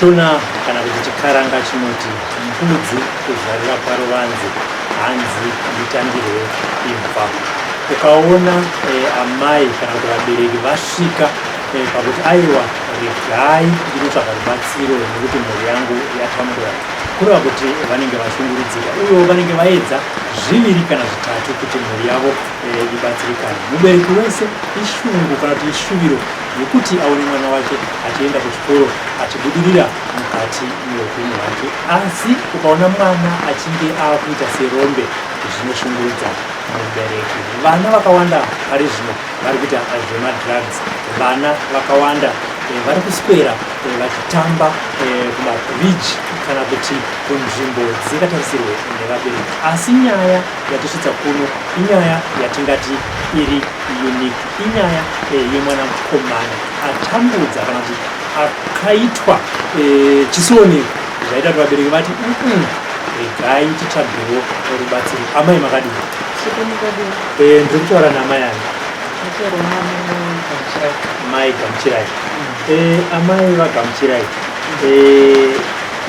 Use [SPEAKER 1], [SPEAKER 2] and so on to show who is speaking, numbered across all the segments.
[SPEAKER 1] Mushona kana kuti chikaranga chinoti mbudzi kuzvarira paruvanzi hanzi nditambirwe imba. Ukaona amai kana kuti vabereki vasvika pakuti aiwa regai ndinotsvaga rubatsiro nekuti mhuri yangu yatambura, kureva kuti vanenge vashungurudzika uyewo vanenge vaedza zviviri kana zvitatu kuti mhuri yavo ibatsirikane. Mubereki wese ishungu kana kuti ishuviro yekuti aone mwana wake achienda kuchikoro achibudirira mukati meupenyu hwake, asi ukaona mwana achinge akuita serombe zvinoshungurudza mubereki. Vana vakawanda pari zvino vari kuita zvemadrugs, vana vakawanda vari kuswera vachitamba kumabridge kana kuti kunzvimbo dzingatarisirwe nevabereki, asi nyaya yatisvitsa kuno inyaya yatingati iri unique, inyaya yemwana mukomana atambudza kana kuti akaitwa chisoneko zvaita kuti vabereki vati regai titsvagewo rubatsiro. Amai makadini? Ndiri kutaura namai ani? Mai Gamuchirai. Amai vaGamuchirai,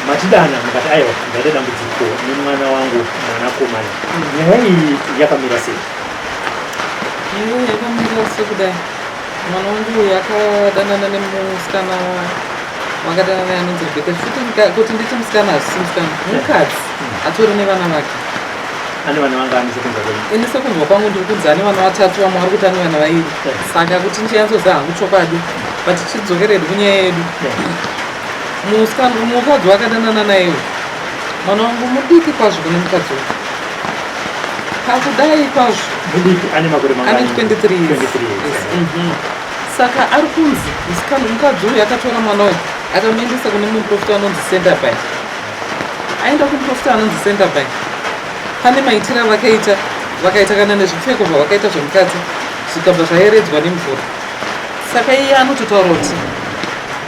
[SPEAKER 1] matidana mukati aiwa ndaita dambudziko nemwana wangu mwanakomana. Nyaya iyi yakamira sei?
[SPEAKER 2] Yakamira sekudai mwana wangu yakadanana nemusikana wakadanana naye anonzi Rebecca. Kuti nditi musikana hazvisi musikana, mukadzi atori nevana vake.
[SPEAKER 1] Ane vana vanga ani sekunzwa kwenyu?
[SPEAKER 2] Ini sekunzwa kwangu ndiri kunzi ane vana vatatu, vamwe vari kuti ane vana vairi. Saka kuti ndichanyatsoziva hangu chokwadi, but tidzokeredu kunyaya yedu. Mukadzi wakadanana nayewo mwana wangu mudiki kwazvo kune mukadzi uyu, pakudai kwazvo.
[SPEAKER 1] Mudiki ane makore mangani?
[SPEAKER 2] Ane 23 years. Saka ari kunzi mukadzi uyu akatora mwana uyu akamuendesa kune muprofita anonzi Senderby. Aenda kumuprofita anonzi Senderby, pane maitiro vakaita kana nezvipfeko zvavakaita zvemukadzi zvikabva zvaeredzwa nemvura. Saka iye anototaura kuti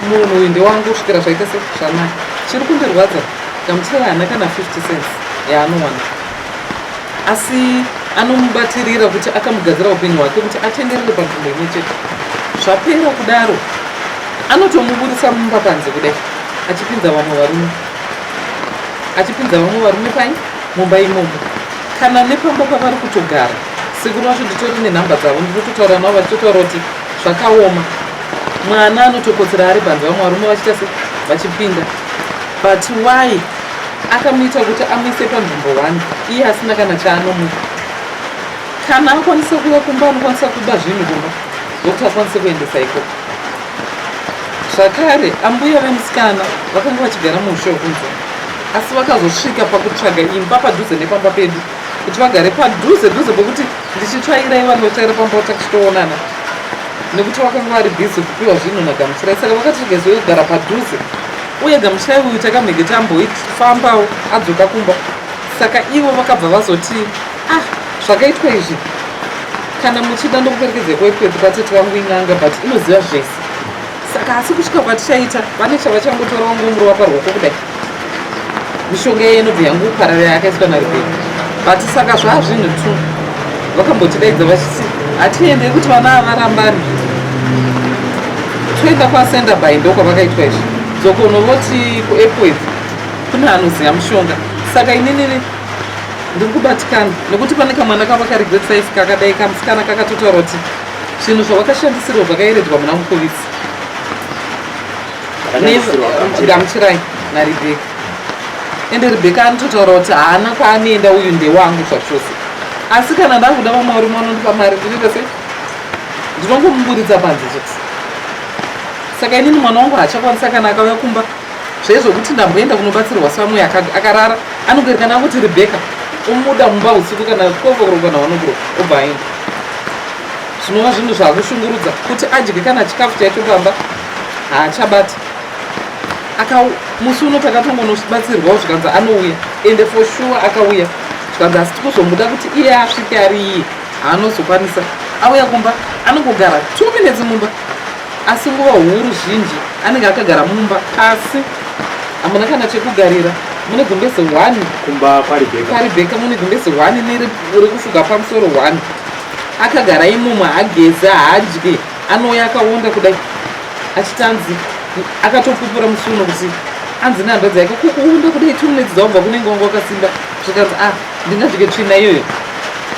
[SPEAKER 2] munhu uyu ndewangu kusvikira zvaita sezvanaka. Chiri kundirwadza Gamuchirai haana kana 50 cents yaanowana, asi anomubatirira kuti akamugadzira upenyu hwake kuti atenderere panzvimbo imwe chete. Zvapera kudaro anotomuburisa mumba panze kudai, achipinza vamwe varume pai mumba imomo, kana nepamba pavari kutogara. Siku racho nditori nenhamba dzavo, ndinototaura navo vachitotaura kuti zvakaoma. Mwana anotokotsera ari panze, vamwe varume vachiita vachipinda. But why akamuita kuti amuise panzvimbo 1 iye asina kana chaanomupa? Kana akwanisa kuuya kumba anokwanisa kuba zvinhu kumba zvokuti akwanise kuendesa ikoko. Zvakare ambuya vemusikana vakanga vachigara muushe hwekunze, asi vakazosvika pakutsvaga imba padhuze nepamba pedu kuti vagare padhuze pekuti ndichitsvairai vanhu vatsvaira pamba takachitoonana, nekuti vakanga vari bhizi kupiwa zvinhu naGamuchirai. Saka vakati tigezoyo kugara padhuze, uye Gamuchirai uyu takamhege tamboifambawo adzoka kumba. Saka ivo vakabva vazoti zvakaitwa izvi, kana muchida ndokuperekedze kwekwetu patete vangu in'anga, but inoziva zvese. Saka asi kusvika patichaita vane chavachangotora wangomuro waparwoko kudai, mishonga iye inobva yangu kuparara yakaiswa naRebecca. But saka zvazvinhu tu vakambotidaidza vachiti hatiendei kuti vana avarambani, toenda kwaSenderby ndokwavakaitwa izvi. Dzokonovoti kuairport kune anoziva mushonga. Saka inini ndiri kubatikana nekuti pane kamwana kavakaregretsaisi kakadai kamusikana kakatotaura kuti zvinhu zvavakashandisirwa zvakaeredzwa muna mukuvisi Gamuchirai naRebecca. Ende Rebecca anototaura kuti haana kwaanoenda uyu ndewangu zvachose, asi kana ndakuda vamwe varume vanondipa mari ndinoita sei? Ndinongomuburitsa panze chete. Saka inini mwana wangu hachakwanisa kana akauya kumba zvezvokuti ndamboenda kunobatsirwa samwe akarara, anongoereka nakuti Rebecca umuda mumba usiku kana 12 o'clock kana 1 o'clock obva aenda. Zvinova zvinhu zvakushungurudza kuti adye kana chikafu chacho pamba haachabata. Musi uno takatongonobatsirwawo zvikanzi anouya, ende for sure akauya zvikanzi asi tikuzomuda kuti iye asvike ari iye haanozokwanisa. Auya kumba anongogara 2 minutes mumba, asi nguva huru zhinji anenge akagara mumba, asi hamuna kana chekugarira. Mune gumbeze 1
[SPEAKER 1] kumba kwaRebecca,
[SPEAKER 2] mune gumbeze 1 neri kufuga pamusoro 1. Akagara imomo, haageza, haadye, anouya akaonda kudai achitanzi akatopupura musuno kuti anzi nehando dzake kukuunda kudai 2 minutes dzaubva kunenge wanga wakasimba zvikanzi ndingadvike tsvina iyoyo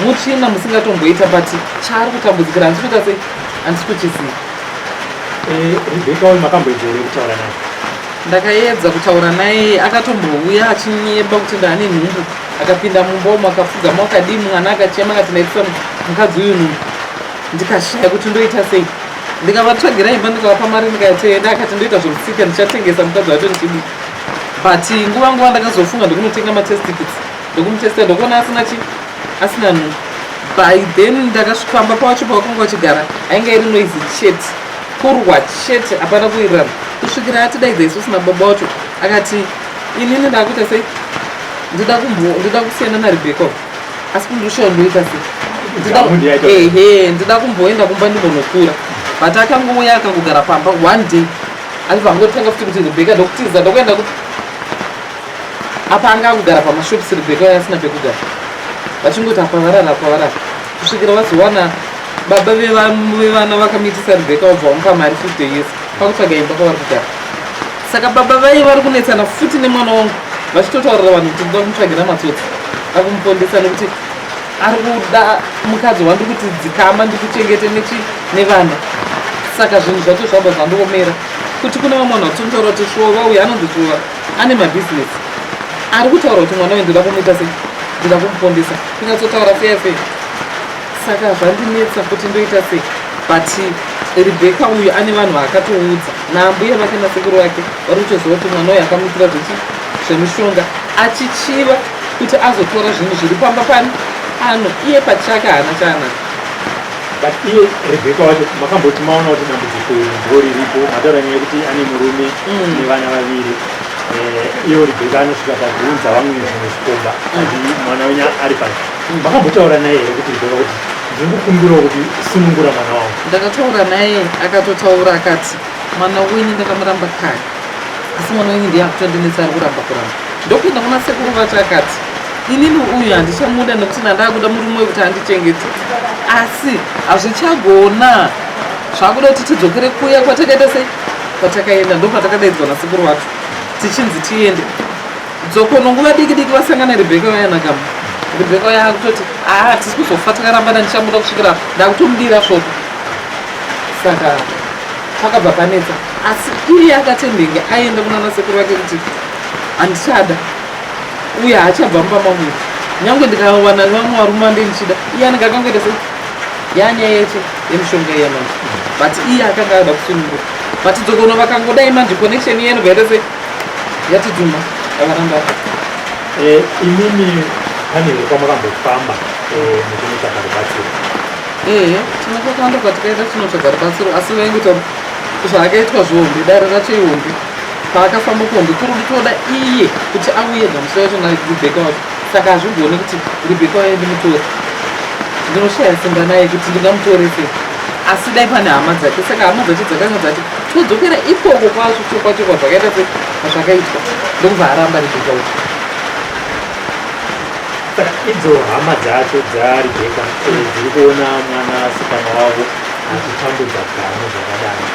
[SPEAKER 2] mutsvina musingatomboita but chaari kutambudzikira handisi kuita sei handisi kuchisiya.
[SPEAKER 1] Rebecca uyu makamboedza here kutaura naye?
[SPEAKER 2] Ndakaedza kutaura naye, akatombouya achinyeba kuti ndane nhumbu, akapinda mumba umo akapfugama akadii, mwana akachema akati ndaitisa mukadzi uyu nhumbu. Ndikashaya kuti ndoita sei, ndikavatsvagira imba ndikavapa mari ndikatenda, akati ndoita zvokusika ndichatengesa mukadzi wacho ndichidi. But nguva ndakazofunga ndokunotenga matesti kits ndokumutesta ndokuona asina nhumbu. By then ndakasvifamba pawacho pawakanga wachigara ainge iri noisy chete, kurwa chete, hapana kuwirirana. Kusvikira atidaidza isusu nababa wacho akati inini ndakuita sei, ndida kusiyana naRebecca, asi kundoshawa ndoita sei, ndida kumboenda kumba ndimbonokura. But akangouya akangogara pamba one day alibva angotanga futi kuti Rebecca ndokutiza ndokuenda kuti apa anga kugara pamashopusi Rebecca asina pekugara, vachingoti apavarara kusvikira vazowana baba vevana vakamitisa Rebecca vabva vamupa mari 50 years pakutsvaga imba kwavari kugara. Saka baba vai vari kunetsana futi nemwana wangu vachitotaurira vanhu kuti ndoda kumutsvagira matsotsi akumupondesa nekuti ari kuda mukadzi wandiri kuti dzikama ndikuchengete nevana. Saka zvinhu zvacho zvabva zvandoomera kuti kuna vamwana vatomutaura kuti shova uyu anonzi shova ane mabhizinesi, ari kutaura kuti mwana uyu ndoda kumuita sei, ndoda kumupondesa, kunyatsotaura feyafeya. Saka zvandinetsa kuti ndoita sei, but Rebecca uyu ane vanhu vaakatoudza nambuya vake nasekuru vake vari kutoziva kuti mwana uyu akamuitira zvemishonga achichiva kuti azotora zvinhu zviri pamba pano iye pachake haana chaanaka.
[SPEAKER 1] But iye Rebecca wacho makamboti maona kuti dambudziko iri riripo, mataura nyaya yekuti ane murume nevana vaviri. Iyo Rebecca anosvika pakuunza vamwe zvimwe zvikomba ati mwana wenyu ari pasi. Makambotaura naye here kuti Rebecca kuti ndikukumbirawo kuti sunungura mwana wangu? Ndakataura
[SPEAKER 2] naye akatotaura akati mwana wenyu ndakamuramba kare, asi mwana wenyu ndiye akutondinetsa ari kuramba. Ndokuenda kuna sekuru vacho akati inini uyu handichamuda nekuti ndandakuda murume wekuti andichengete, asi hazvichagona, zvakuda kuti tidzokere kuya kwatakaita sei kwatakaenda. Ndopatakadaidzwa nasekuru vacho tichinzi tiende dzokono. Nguva diki vasangana Rebecca vayanakama, Rebecca vaya kutoti tisi kuzofa takarambana, ndichamuda kusvikira ndakutomudira svoko. Saka pakabva panetsa, asi iye akatendenge aenda kunana sekuru vake kuti handichada uye haachabva mumba mangu, nyange ndikawana vamwe varume ande ndichida, iye anenge akangoita sei yanyaya yeche yemishonga iyamanje. But iye akanga ada kusunungura, but dzokono vakangodai manje connection iye inobva yaita sei yati dhuma yakaramba.
[SPEAKER 1] Imini pane kwamakambofamba muchinotsvaga rubatsiro?
[SPEAKER 2] Tinokakanda kwatikaita tinotsvaga rubatsiro, asi vaingoita zvaakaitwa zvihombe, dare racho ihombe paakafamba kuhombe kuri kutoda iye kuti auye gamusa yacho naRebecca wacho. Saka hazvigoni kuti Rebecca waye ndimutori, ndinoshaya simba naye kuti ndingamutore sei, asi dai pane hama dzake. Saka hama dzacho dzakanga dzati todzokera ikoko kwazvo chokwachokwa zvakaita sei zvakaitwa, ndokubva aramba Rebecca wacho.
[SPEAKER 1] Saka idzo hama dzacho dzaRebecca dziri kuona mwana sikana wavo achitambudza gano zvakadaro,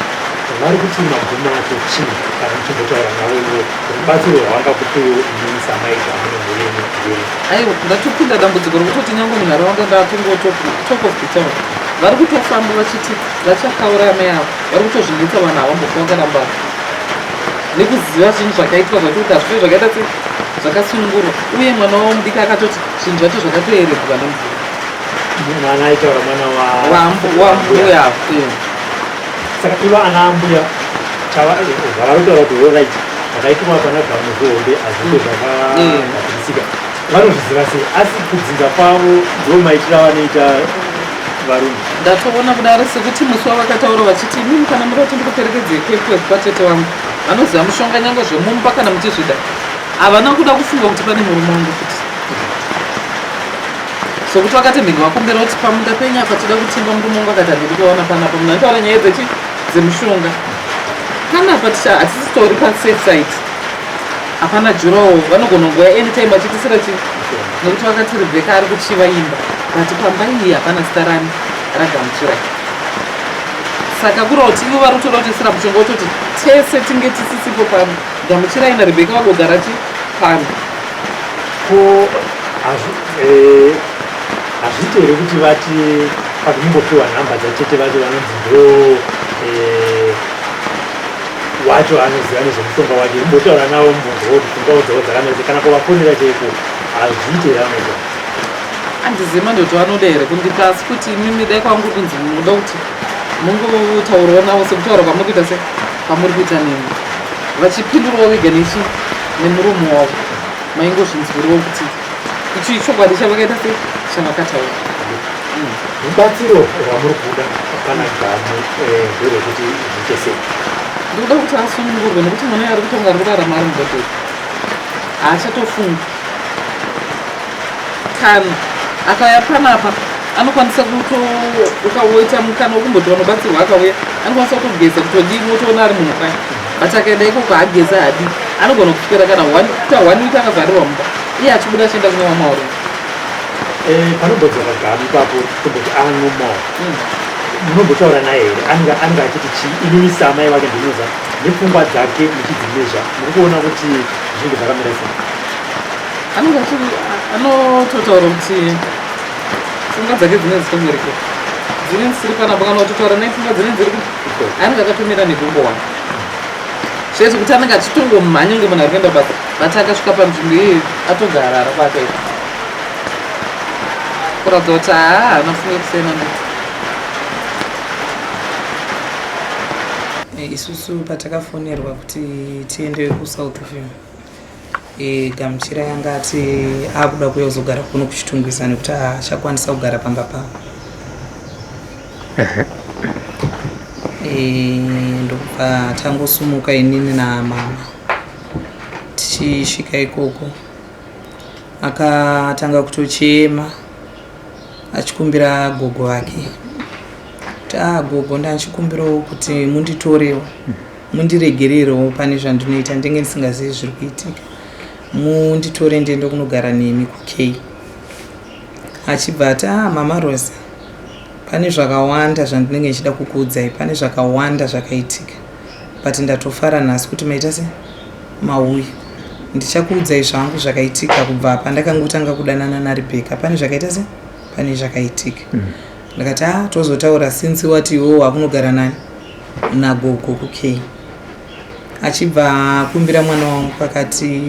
[SPEAKER 1] vari kuti magumo acho chii kana muchimbotaura navo ivo rubatsiro rwavangakutiwo inini samaita munezviyeni?
[SPEAKER 2] Aiwa, ndatopinda dambudziko rokutoti nyange munharaunda ndatongo top of the town vari kutofamba vachiti vachakaura mai avo, vari kutozvinetsa vanhu havambofa vakaramba nekuziva zvinhu zvakaitwa zvachikuti hazvife zvakaita sei zvakasunungurwa. Uye mwana wavo mudiki akatoti zvinhu zvacho zvakatoerebwa nemvura.
[SPEAKER 1] Mwana aitaura mwana
[SPEAKER 2] wambuya.
[SPEAKER 1] Saka ivo ana ambuya zvavari kutaura kuti orit zvakaitwa pana gamu zvihombe hazviko zvakabatisika, vanozviziva sei? Asi kudzinga kwavo ndo maitira vanoita varume.
[SPEAKER 2] Ndatoona kudaro sekuti musi wavakataura vachiti mimi kana muri kuti ndikuperekedze kwekwe kwatete wangu vanoziva mushonga nyange zvemumba kana muchizvida, havana kuda kufunga kuti pane murume wangu futi. Sokuti vakatendenge vakumbira kuti pamunda penyu apa tida kutimba murume wangu akati handiri kuona panapa, munhu anotaura nyaya dzemushonga panapa hatisisitori pasafe site, hapana jurawo, vanogona nguva anytime vachitisira chii, nekuti vakati Rebecca ari kuchiva imba, but pamba iyi hapana zita rani ragamuchirai. saka kuri kuti ivo vari kutoda kutisira mushonga wototi tese tinge tisisipo pano Gamuchira ina Rebecca vagogara pano
[SPEAKER 1] ko hazviite here kuti vati pakuimbopiwa nhamba dzachete vati vanonzi ndo wacho anoziva nezvemushonga wake imbotaura navo mubvunzo woti pfungwa dzavo dzakamera kana kuvafonera chaiko hazviite here anoita
[SPEAKER 2] handizivi mandoti vanoda here kundipa asi kuti mimi dai kwangu kunzi munoda kuti mungotaurawo navo sekutaura kwamuri kuita se kwamuri kuita nemi vachipindurawo vega nemuromo wavo maingozvinzwiriwo kuti ichi chokwadi chavakaita se chavakataura
[SPEAKER 1] rubatsiro rwamuri kuda kana gamu nderwekuti zviite sei
[SPEAKER 2] ndikuda kuti asunungurwe nekuti mwana ari kutonga rurarama ari mubhodheri haachatofunga kana akauya panapa anokwanisa ukaoita mukana wekumboti vanobatsirwa akauya anokwanisa kutogeza kutodii motoona ari munhukai but akaenda ikoko ageza hadi anogona kuswera kana kuita 1 week akavharirwa mumba iye achibuda achienda kune vamauri
[SPEAKER 1] panobodzoka gamu ipapo tomboti anomawo munombotaura naye here anenge achiti chii inini samai vake ndinoza nepfungwa dzake muchidzimezva muri kuona kuti zvinenge zvakamira sei
[SPEAKER 2] anenge anototaura kuti pfungwa dzake dzine dzitomwereke dzine dzisiri panapa kana kutotaura naye pfungwa dzine dziri anenge akatomira negumbo wani zvezvo kuti anenge achitongomhanya kunge munhu ari kuenda basa bati akasvika panzvimbo iyi atogara ara kwakaita kuratidza kuti anafunge kusena isusu patakafonerwa kuti tiende kuSouth Film Gamuchira yanga ati akuda kuuya kuzogara kuno kuchitungwisa nekuti achakwanisa kugara pamba pavo ndobva tangosumuka inini namama tichisvika ikoko akatanga kutochema achikumbira gogo vake kuti gogo ndanchikumbirawo kuti munditorewo mundiregererewo pane zvandinoita ndenge ndisingazivi zviri kuitika munditore ndiende kunogara nemi kukei achibva ati mama Rose pane zvakawanda zvandinenge ndichida kukuudzai pane zvakawanda zvakaitika but ndatofara nhasi kuti maita se mauya ndichakuudzai zvangu zvakaitika kubva pandakangotanga kudanana naRebecca pane zvakaita se pane zvakaitika ndakati tozotaura since wati iwo wakunogara nani nagogo kukei achibva kumbira mwana wangu akati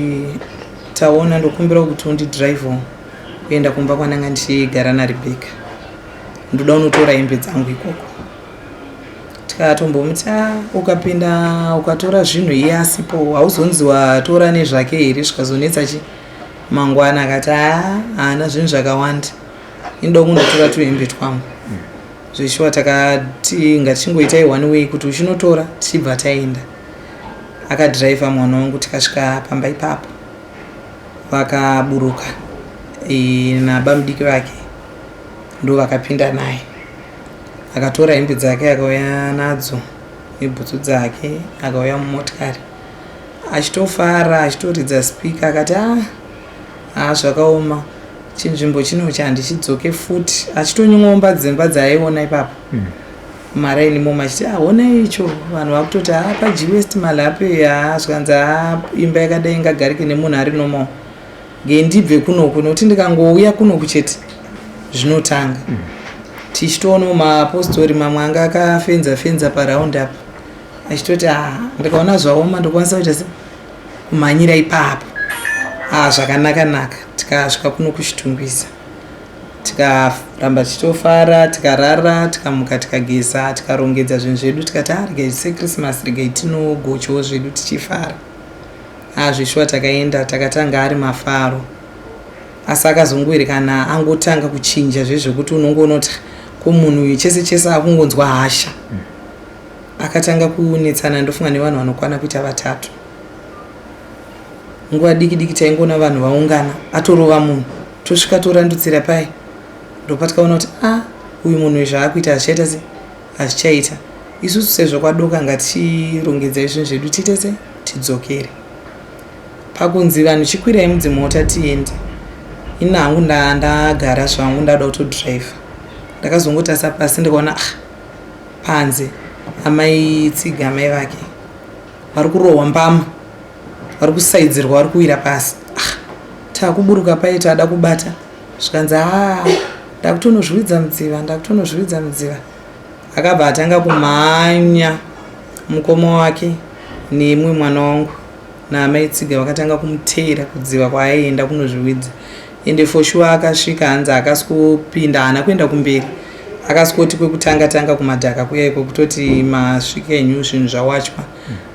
[SPEAKER 2] taona ndokumbira kuti undidhiraivhawo kuenda kumba kwananga ndichigara naRebecca ndoda unotora hembe dzangu ikoko tikatombomuti ukapinda ukatora zvinhu iye asipo hauzonzi watora nezvake here zvikazonetsa mangwana akati haana zvinhu zvakawanda inoda kundotora tuhembe twangu zvishuwa takati ngatichingoitai 1 way kuti uchinotora tichibva taenda akadhiraivha mwana wangu tikasvika pamba ipapo vakaburuka nabamudiki vake ndo vakapinda naye akatora hembe dzake akauya nadzo nebhutsu dzake akauya mumotikari achitofara achitoridza spika akati zvakaoma chinzvimbo chino chandichidzoke futi achitonyomba dzimba dzaaiona ipapo maraini momo achiti honai icho vanhu vakutoti paGwest malape zvikanzi imba yakadai ingagarike nemunhu ari nomawo ngendibve kunoku nokuti ndikangouya kunoku chete zvinotanga tichitoonawo mapostori mamwe anga akafenza paraund apa achitoti ndikaona zvaoma ndokwanisa kuita kumhanyira ipapo zvakanaka tikasvika kuno kuchitungwisa tikaramba tichitofara tikarara tikamuka tikageza tikarongedza zvinhu zvedu tikati regai seChristmas regai tinogochowo zvedu tichifara zvishuwa takaenda takatanga ari mafaro asi akazongoerekana angotanga kuchinja zvezvekuti unongoona kuti komunhu uyu chese akungonzwa hasha akatanga kunetsana ndofunga nevanhu vanokwana kuita 3 nguva diki taingoona vanhu vaungana atorova munhu tosvika torandutsira pai ndopa tikaona kuti uyu munhu zvaakuita hazvichaita se hazvichaita isusu sezvo kwadoka ngatichirongedzai zvinhu zvedu tiite se tidzokere pakunzi vanhu chikwirai mudzimota tiende ini hangu ndagara zvangu ndada kutodhiraivha ndakazongotasa pasi ndikaona panze amai Tsiga amai vake vari kurohwa mbama, vari kusaidzirwa, vari kuwira pasi. Takuburuka pai tada kubata zvikanzi ndakutonozvidza mudziva. Akabva atanga kumhanya mukoma wake nemumwe mwana wangu naamai Tsiga vakatanga kumuteera kudziva kwaaienda kunozviwidza. Ende for sure akasvika hanzi akasikopinda, haana kuenda kumberi, akasikoti kwekutanga kumadhaka kuya iko kutoti masvikenyu zvinhu zvawachwa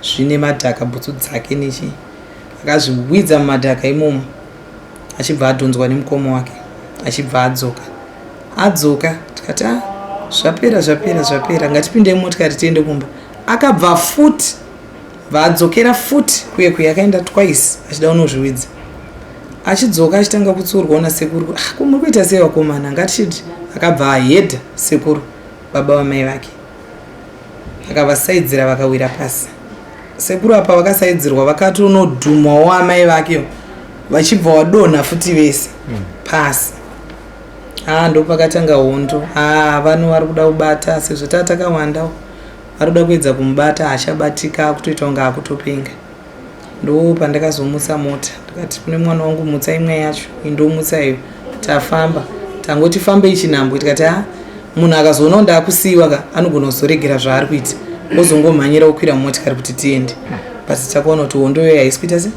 [SPEAKER 2] zvine madhaka, bhutsu dzake nechi, akazviwidza mumadhaka imomo achibva adhonzwa nemukoma wake achibva adzoka tikati zvapera ngatipinde mumotikari tiende kumba. Akabva futi vadzokera futi kuye akaenda twice achida kunozviwidza. Achidzoka achitanga kutsurwa nasekuru, muri kuita sei vakomana, ngatishiti. Akabva ahedha sekuru baba vamai vake akavasaidzira vakawira pasi. Sekuru apa vakasaidzirwa vakatonodhumwawo amai vake vachibva vadonha futi vese pasi. Ndo pakatanga hondo. Vanhu vari kuda kubata, sezvo tatakawandawo vari kuda kuedza kumubata, hachabatika, kutoita kunge akutopenga. Ndo pandakazomutsa mota ndikati kune mwana wangu mutsa imwe yacho, indomutsa iyo, tafamba tangoti fambei chinhambwe. Tikati munhu akazoonawo ndaakusiyiwa anogona kuzoregera zvaari kuita ozongomhanyira kukwira mumotikari kuti tiende. But takaona kuti hondo iyoyo haisi kuita se,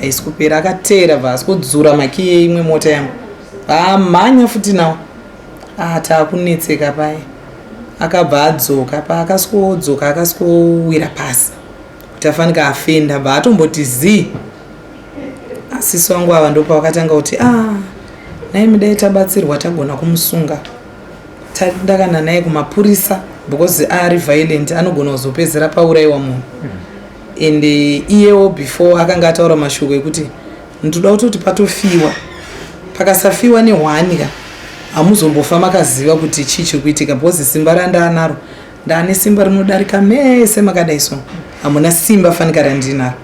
[SPEAKER 2] haisi kupera. Akateera bvasi kudzura makiyi imwe mota yangu amhanya futi nawo. Taakunetseka paya. Akabva adzoka paakaskodzoka akaskowira pasi kuti afanika afenda, bva atomboti zii. Asisi wangu ava ndo pavakatanga kuti nai mudai tabatsirwa tagona kumusunga, tandakana naye kumapurisa because ari violent, anogona kuzopedzera paurayiwa munhu. Ende iyewo before akanga ataura mashoko ekuti ndoda kutoti patofiwa, pakasafiwa nehwanika hamuzombofa makaziva kuti chii chiri kuitika, because simba randaanaro ndaane simba rinodarika mese makadai so, hamuna simba fanika randinaro.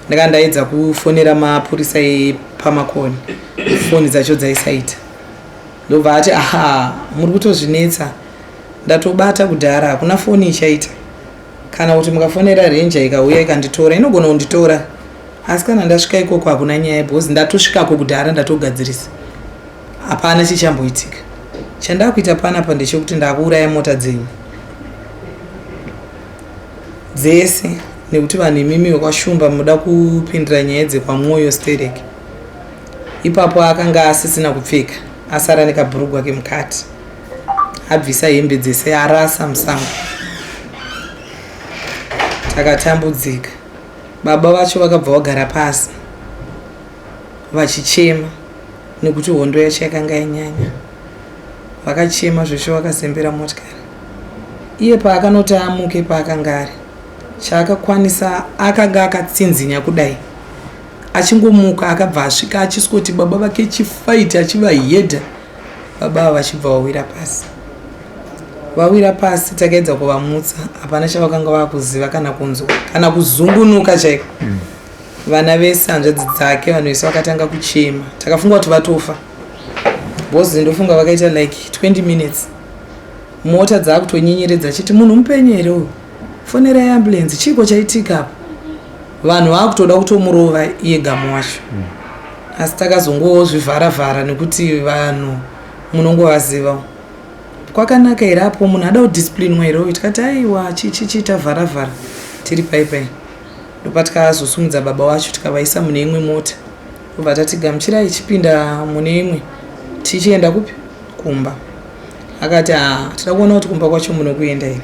[SPEAKER 2] Ndakandaedza kufonera mapurisa epamakoni, foni dzacho dzaisaita. Ndobva ati muri kutozvinetsa, ndatobata kudhara, hakuna foni ichaita. Kana kuti mukafonera renja ikauya ikanditora, inogona kunditora. Asi kana ndasvika ikoko hakuna nyaya, because ndatosvikako kudhara ndatogadzirisa. Hapana chichamboitika. Chandakuita panapa ndechekuti ndakuuraya mota dzenyu dzese, nekuti vanhu imimi wakashumba muda kupindira nyaya dzekwamwoyo stereki. Ipapo akanga asisina kupfeka, asara nekabhurugwa kemukati, abvisa hembe dzese arasa musango. Takatambudzika. Baba vacho vakabva vagara pasi vachichema nekuti hondo yacho yakanga yanyanya. Vakachema zveshe vakasembera motikari. Iye paakanoti amuke paakanga ari, chaakakwanisa akanga akatsinzinya kudai. Achingomuka akabva asvika achiswoti baba vake chifaiti achivahedha. Baba vachibva vawira pasi. Vawira pasi takaedza kuvamutsa, hapana chavakanga vakuziva kana kunzwa kana kuzungunuka chaiko. Vana vese hanzvadzi dzake vanhu vese vakatanga kuchema. Takafunga kuti vatofa. Bozi ndofunga vakaita like 20 minutes. Mota dzakutonyenyeredza chiti munhu mupenyu here uyu, fonerai ambulance, chiko chaitika apa. Vanhu vakutoda kutomurova iye gamu wacho. Asi takazongozvivhara-vhara nekuti vanhu munongovaziva. Kwakanaka here apo munhu ada kudisciplinwa here uyu, tikati aiwa chichita vhara-vhara tiri paipai. Ndopa tikazosumudza baba wacho tikavaisa mune imwe mota. Ubva tati gamuchirai chipinda mune imwe tichienda kupi? Kumba. Akati tida kuona kuti kumba kwacho munokuenda here.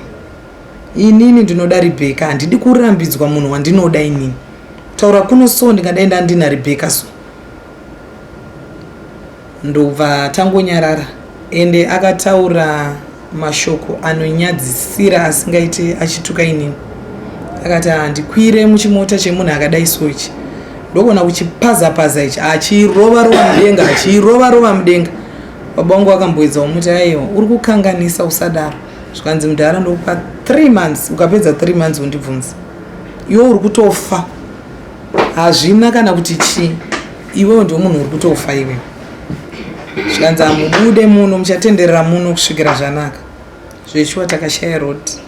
[SPEAKER 2] Inini ndinoda Rebecca, handidi kurambidzwa munhu wandinoda inini. Taura kuno so ndingadaenda ndina Rebecca so. Ndobva tangonyarara. Ende akataura mashoko anonyadzisira asingaite achituka inini. Akati ndikwire muchimota chemunhu akadai so ichi. Ndogona kuchipaza-paza ichi, achirova mudenga. Baba wangu akamboedza kumuti aiwa uri kukanganisa usadaro. Zvikanzi mudhara ndokupa 3 months, ukapedza 3 months undibvunza. Iwe uri kutofa. Hazvina kana kuti chii. Iwe ndio munhu uri kutofa iwe. Zvikanzi mubude muno muchatenderera muno kusvikira zvanaka. Zveshuwa takashaya roti.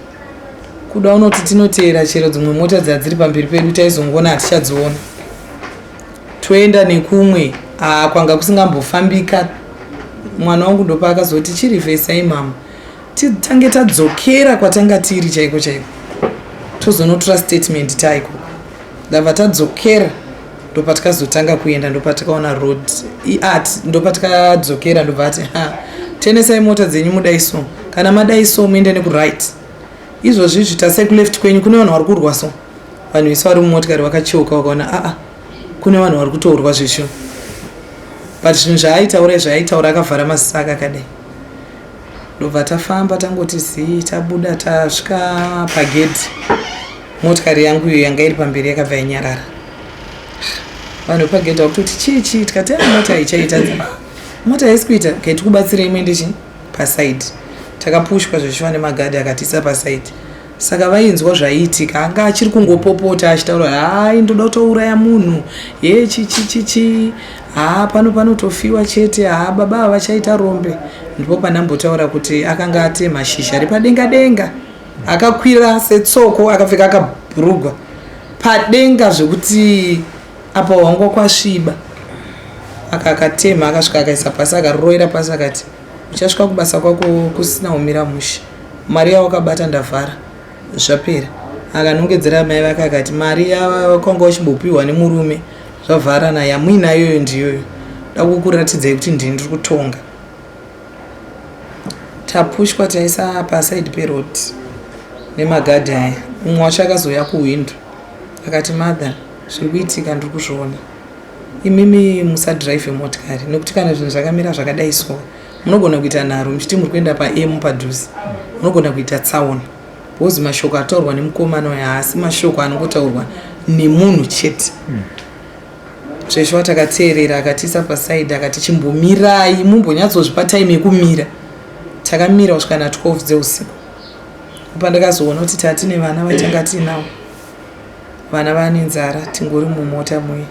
[SPEAKER 2] kuda unoti tinoteera chero dzimwe mota dzadziri pamberi pedu taizongona hatichadziona toenda nekumwe kwanga kusingambofambika. Mwana wangu ndopa akazoti chirivhesai mama titange tadzokera kwatanga tiri chaiko chaiko tozonotora statement taiko ndabva tadzokera ndopa tikazotanga kuenda ndopa tikaona road art ndopa tikadzokera ndobva ati tenesai mota dzenyu mudaiso kana madaiso muende nekuright izvozvi tasai kuleft kwenyu kune vanhu vari kurwa so vanhu vese vari mumotikari vakacheuka vakaona kune vanhu vari kutorwa zvesho but zvinhu zvaaitaura akavhara mazisaka akadai ndobva tafamba tangoti zii tabuda tasvika pagedhi motikari yangu iyo yanga iri pamberi yakabva yanyarara vanhu pagedhi vakutoti chii tikati mota haichaita mota haisi kuita kaiti kubatsirei muendechi pasaidi takapushwa zveshuwa nemagadhi akatiisa pasaidi saka vainzwa zvaiitika anga achiri kungopopota achitaura hai ndoda kutouraya munhu chichi panotofiwa chete baba havachaita rombe. Ndipo panambotaura kuti akanga atema shisha ari padenga denga akakwira setsoko akapfeka akabhurugwa padenga zvekuti apa wangu kwasviba akatema akasvika akaisa pasi akaroera pasi akati uchasvika kubasa kwako kusina umira musha mari yavo akabata ndavhara zvapera akanongedzera mai vake akati mari yakwanga uchimbopiwa nemurume zvavhara naye yamuina iyoyo ndiyoyo da kukuratidzai kuti ndini ndiri kutonga. Tapushwa taisa pasaidi perod nemagadhi aya umwe wacho akazoya kuhwindo akati mother zviri kuitika ndiri kuzviona imimi musadhiraivhe motikari nekuti kana zvinhu zvakamira zvakadai so munogona kuita nharo muchiti muri kuenda paemu padhuze munogona kuita tsaona bhozi mashoko ataurwa nemukomana uya haasi mashoko anongotaurwa nemunhu chete. Zveshuwa takateerera akatiisa pasaidi akati chimbomirai mumbonyatsozvipa taimi yekumira. Takamira kusvika na12 dzeusiku pandakazoona kuti tatine vana vatanga tinavo vana vane nzara tingori mumota muye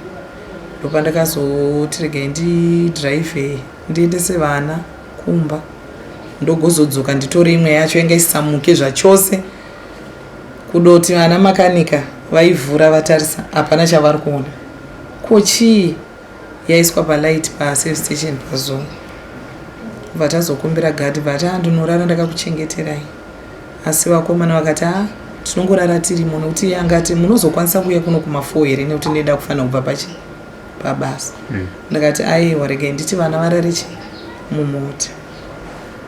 [SPEAKER 2] ndopandakazoti regai ndidhiraivhe ndiendese vana kumba ndogozodzoka nditore imwe yacho inga isamuke zvachose kudoti vana makanika vaivhura vatarisa hapana chavari kuona kochii yaiswa palight paservice station pazuva vatazokumbira gadhi vati ndinorara ndakakuchengeterai asi vakomana vakati tinongorara tirimo nokuti angati munozokwanisa kuuya kuno kuma4 here nekuti ndinoda kufanira kubva pabasa ndakati aiwa regai nditi vana varare mumota.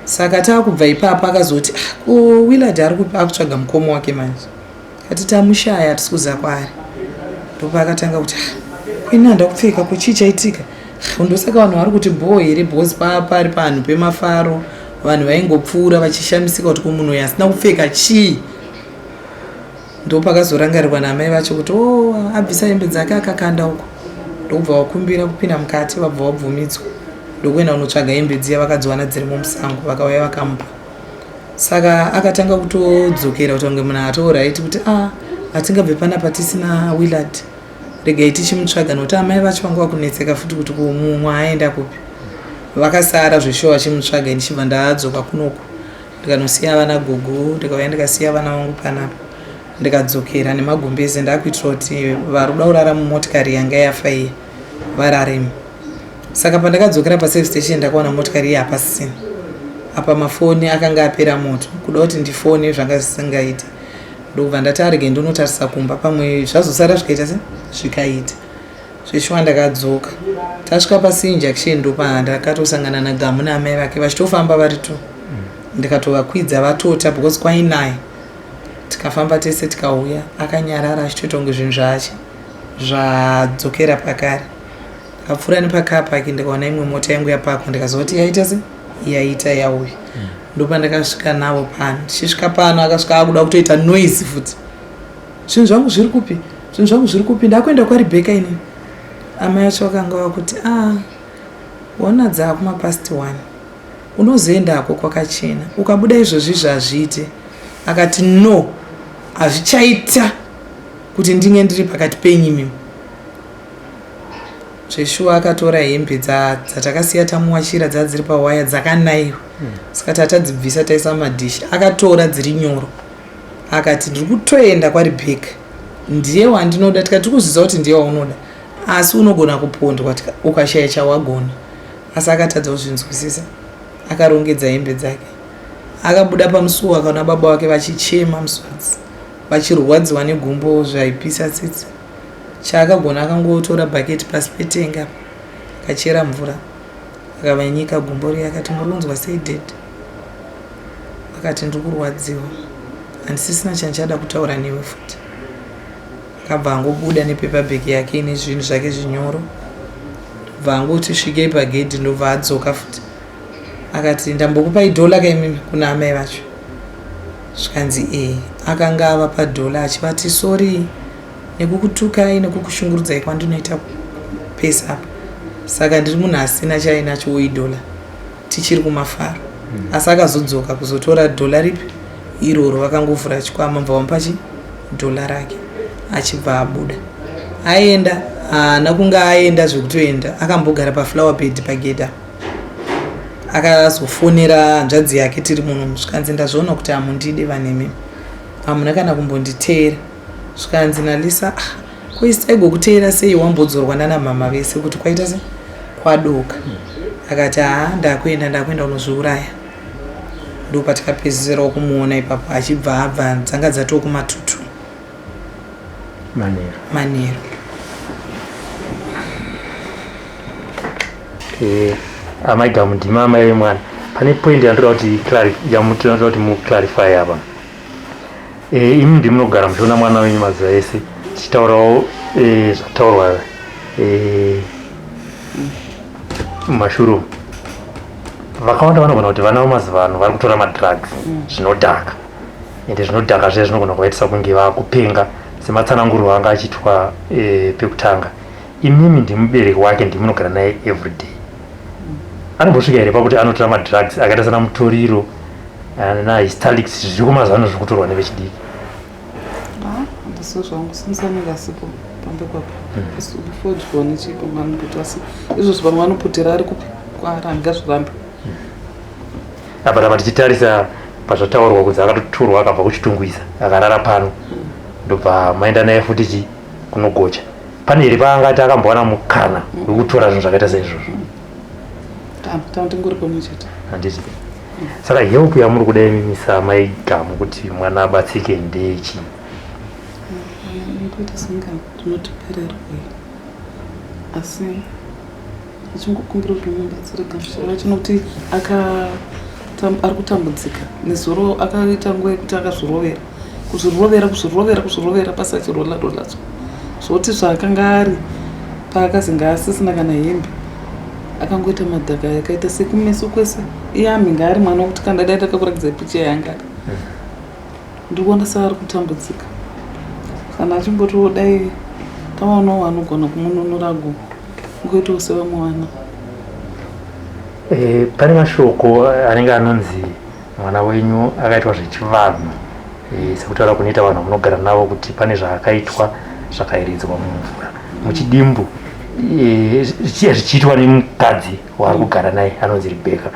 [SPEAKER 2] Saka taakubva ipapo akazoti Willard ari kutsvaga mukoma wake manje kati tamushaya hatisi kuziva kwaari ndopa akatanga kuti kwini handa kupfeka kuchii chaitika ndosaka vanhu vari kuti bho here bhosi pari panhu pemafaro vanhu vaingopfuura vachishamisika kuti kumunhu uyu asina kupfeka chii. Ndopakazorangarirwa namai vacho kuti abvisa hembe dzake akakanda uko ndokubva wakumbira kupinda mukati vabva wabvumidzwa ndokuenda kunotsvaga hembe dziya vakadziwana dziri musango vakauya vakamupa. Saka akatanga kutodzokera kuti vange munhu atoraiti kuti hatingabve panapa tisina Willard regai tichimutsvaga nokuti amai vacho vanga vakunetseka futi kuti mumwe aenda kupi. Vakasara zveshuwa vachimutsvaga ndichibva ndadzoka kunoko ndikanosiya vana gogo ndikauya ndikasiya vana vangu panapa ndikadzokera nemagumbeze ndakuitira kuti vari kuda kurara mumotikari yanga yafa iyi vararemo. Saka pandakadzokera paservice station ndakaona motikari iyi hapasisina apa mafoni akanga apera moto kuda kuti ndifone zvanga zvisingaiti ndobva ndati arege ndonotarisa kumba pamwe zvazosara zvikaita zvikaita zveshuwa ndakadzoka tasvika pasinjaction ndopa ndakatosangana nagamu naamai vake vachitofamba vari tu ndikatovakwidza vatota because kwainaye tikafamba tese tikauya akanyarara achitoita kunge zvinhu zvache zvadzokera pakare. Ndikapfuura nepakapaki ndikaona imwe mota yangu yapakwa ndikazoti yaita yauya ndopa ndakasvika navo pano tichisvika pano akasvika akuda kutoita noise futi zvinhu zvangu zviri kupi ndakuenda kwaRebecca inini. Amai acho vakanga vakuti ona dzakuma past 1 unozoendako kwakachena ukabuda izvozvi zvazviite. Akati no hazvichaita kuti ndinge ndiri pakati penyu mimi. Zveshuwa akatora hembe dzatakasiya tamuwachira dzadziri pawaya dzakanaiwa saka tatadzibvisa taisa madhishi akatora dziri nyoro akati ndiri kutoenda kwaRebeka, ndiye wandinoda. Tikati kuziva kuti ndiye waunoda, asi unogona kupondwa ukashaya chawagona. Asi akatadza kuzvinzwisisa, akarongedza hembe dzake, akabuda pamusuo, akaona baba wake vachichema muswadzi, vachirwadziwa negumbo zvaipisa tsitsi. Chaakagona akangotora bhaketi pasi petenga, akachera mvura, akavanyika gumbo riye. Akati murunzwa sei dhedhi? Akati ndiri kurwadziwa, handisisina chandichada kutaura newe futi. Akabva angobuda nepepabheki yake ine zvinhu zvake zvinyoro, bva angoti svikei pagedhi, ndobva adzoka futi. Akati ndambokupai $1 kaimimi kuna amai vacho. Zvikanzi akanga ava $1 achivati sori nekukutukai nekukushungurudzai kwandinoita pesa apa. Saka ndiri munhu asina chainacho $1 tichiri kumafaro. Asi akazodzoka kuzotora $1 ripi iroro, vakangovhura chikwama, mva vamupa $1 rake, achibva abuda. Aenda haana kunge aenda zvekutoenda, akambogara paflower bed pagedha. Akazofonera hanzvadzi yake tiri muno, zvikanzi ndazviona kuti hamundide vanemi, hamuna kana kumbonditeera. Zvikanzi naLisa, koisai gokuteera sei wambodzorwa nana mama vese kuti kwaita se kwadoka. Akati ndakwenda unozviuraya. Ndopatikapedzisira kumuona ipapo achibva abva dzanga dzatoo kumatutu Manheru.
[SPEAKER 1] Amaita mundima amai vemwana, pane point yandoda kuti muclarify apa. Imi ndimunogara muchiona mwana wenyu mazuva ese tichitaurawo zvataurwa mumashurumu. Vakawanda vanogona kuti vana vemazuva ano vari kutora madrugs, zvinodhaka. Ende zvinodhaka zviya zvinogona kuvaitisa kunge vakupenga sematsananguriro anga achiitwa pekutanga. Imimi ndimubereki wake, ndimunogara naye everyday. Anombosvika here pakuti anotora madrugs akaita sana mutoriro nahistalix zviri kumazuva ano zviri kutorwa nevechidiki?
[SPEAKER 2] Handisi zvangu sinisanira sipo pambe kwapo fodyiwa nechipo vanoputa, asi izvozvo vanhu vanoputira ari kupi kwaari handingazvirambi.
[SPEAKER 1] Apa tichitarisa pazvataurwa kunzi akatotorwa akabva kuchitungwiza akarara pano, ndobva maenda naye futi kunogocha. Pane here paangati akambowana mukana wekutora zvinhu zvakaita saizvozvo?
[SPEAKER 2] Tingori pamwe chete
[SPEAKER 1] handiti. Saka help yamuri kuda imimisa amai Gamu kuti mwana abatsike ndechi?
[SPEAKER 2] Ndoita senga ndinotipererwa, asi ndichingokumbira kuti mubatsire Gamu chinokuti ari kutambudzika. Nezuro akaita nguva yekuti akazvirovera pasachirola-rolatswa, zvoti zvaakanga ari paakazi ngaasisina kana hembe, akangoita madhaka yakaita sekumeso kwese. Iye aminga ari mwana wokuti kana dai takakurakidza picha yanga ari, ndikuona saa ari kutambudzika. Kana achimbotodai taonawo vanogona kumununurago ngoitawo sevamwe vana.
[SPEAKER 1] Pane mashoko anenge anonzi mwana wenyu akaitwa zvechivanhu, sekutaura kunoita vanhu munogara navo kuti pane zvaakaitwa zvakairidzwa mumvura muchidimbu, zvichiitwa nemukadzi waari kugara naye anonzi Rebeka.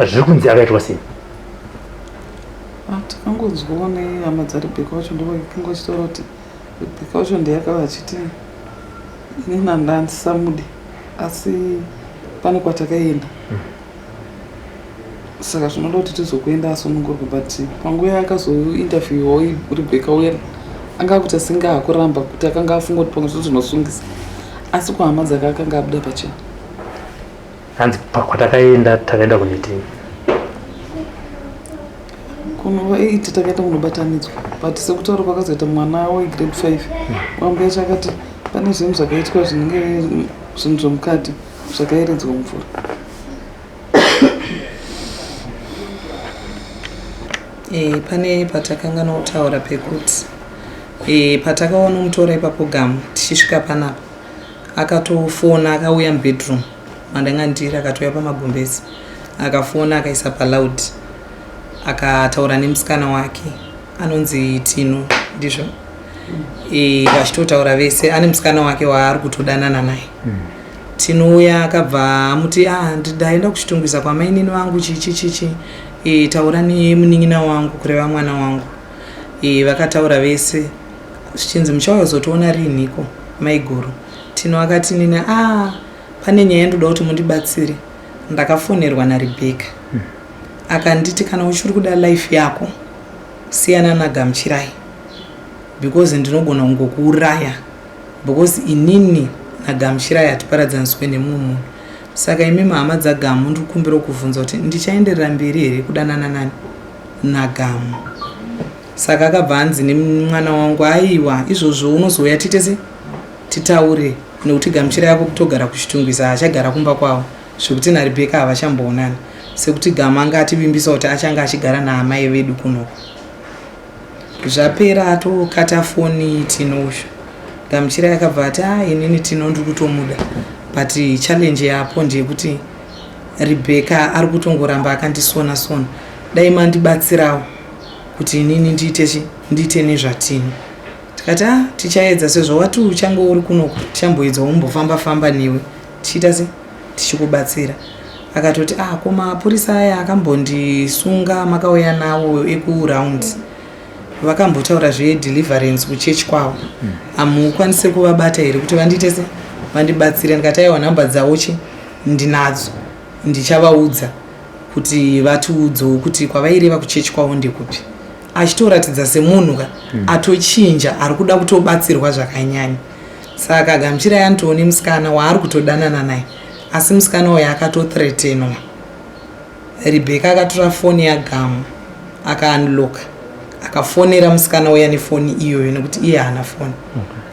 [SPEAKER 1] Zviri kunzi akaitwa sei?
[SPEAKER 2] Takangonzwawo nehama dzaRebeka wacho ndovakanga vachitaura kuti Rebeka wacho ndeyakava achiti inini handisamude, asi pane kwatakaenda. Saka zvinoda kuti tizokuenda asunungurwa, but panguva yakazointerviewawo Rebeka uya anga kuti asinga hakuramba kuti akanga afunga kuti pamwe zviro zvinosungisa, asi kuhama dzake akanga abuda pachena.
[SPEAKER 1] Hanzi kwatakaenda takaenda kunetini?
[SPEAKER 2] Kunova 8 takaenda kunobatanidzwa, but sekutaura kwakazoita mwana wegrade 5 wambuya chakati pane zvinhu zvakaitwa zvinenge zvinhu zvomukati zvakaeredzwa mumvura. Pane patakanga notaura pekuti patakaona mutora ipapo Gamu tichisvika panapa, akatofona, akauya mubedroom mandanga ndiri, akatouya pamagumbezi akafona akaisa paloud, akataura nemusikana wake anonzi Tino, ndizvo. Vachitotaura vese, ane musikana wake waari kutodanana naye. Tino uya akabva amuti ndaenda kuchitungwiza kwamainini wangu chichi taura nemunin'ina wangu kureva mwana wangu. vakataura vese zvichinzi muchauya kuzotoona rinhiko maiguru. Tino akati nini pane nyaya ndoda kuti mundibatsire. Ndakafonerwa naRebecca akanditi kana uchiri kuda life yako siyana naGamuchirai because ndinogona kungokuuraya because inini naGamuchirai hatiparadzaniswe nemumwe munhu. Saka imi hama dzaGamu ndikumbira kuvhunza kuti ndichaenderera mberi here kudanana nani naGamu. Saka akabva anzi nemwana wangu aiwa izvozvo unozouya titese titaure nekuti Gamuchirai yako kutogara kuchitungwisa haachagara kumba kwavo zvekuti naRebecca havachamboonani sekuti Gamu anga ativimbisa kuti achanga achigara naamai vedu kunoko. Zvapera atokata foni Tinosho. Gamuchirai akabva ati inini Tino ndiri kutomuda but challenge yapo ndeyekuti Rebecca ari kutongoramba akandisona sona. Dai mandibatsirawo kuti inini ndiite nezvatino. Tikati tichaedza sezvo wati uchange uri kunoko tichamboedza umbofamba famba newe tichiita se tichikubatsira. Akatoti koma mapurisa aya akambondisunga makauya nawo ekuraundi vakambotaura zvedeliverance kuchechi kwavo hamukwanise kuvabata here kuti vandiite se vandibatsire. Ndikati aiwa nhamba dzavo ndinadzo ndichavaudza kuti vatiudzewo kuti kwavaireva kuchechi kwavo ndekupi. Achitoratidza semunhu atochinja ari kuda kutobatsirwa zvakanyanya. Saka Gamuchirai antoone musikana waari kutodanana naye asi musikana uyu akatothreatenwa. Rebecca akatora foni yaGamu akaunlocka akafonera musikana uya nefoni iyoyo nekuti iye haana foni.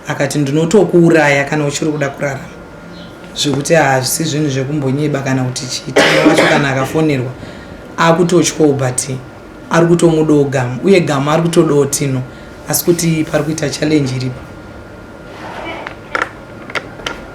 [SPEAKER 2] Akati ndinotokuuraya kana uchiri kuda kurarama zvekuti hazvisi zvinhu zvekumbonyeba kana kuti chiitina wacho kana akafonerwa akutotyawo but ari kutomudawo Gamu uye Gamu ari kutodawo Tino asi kuti pari kuita challenge iripo.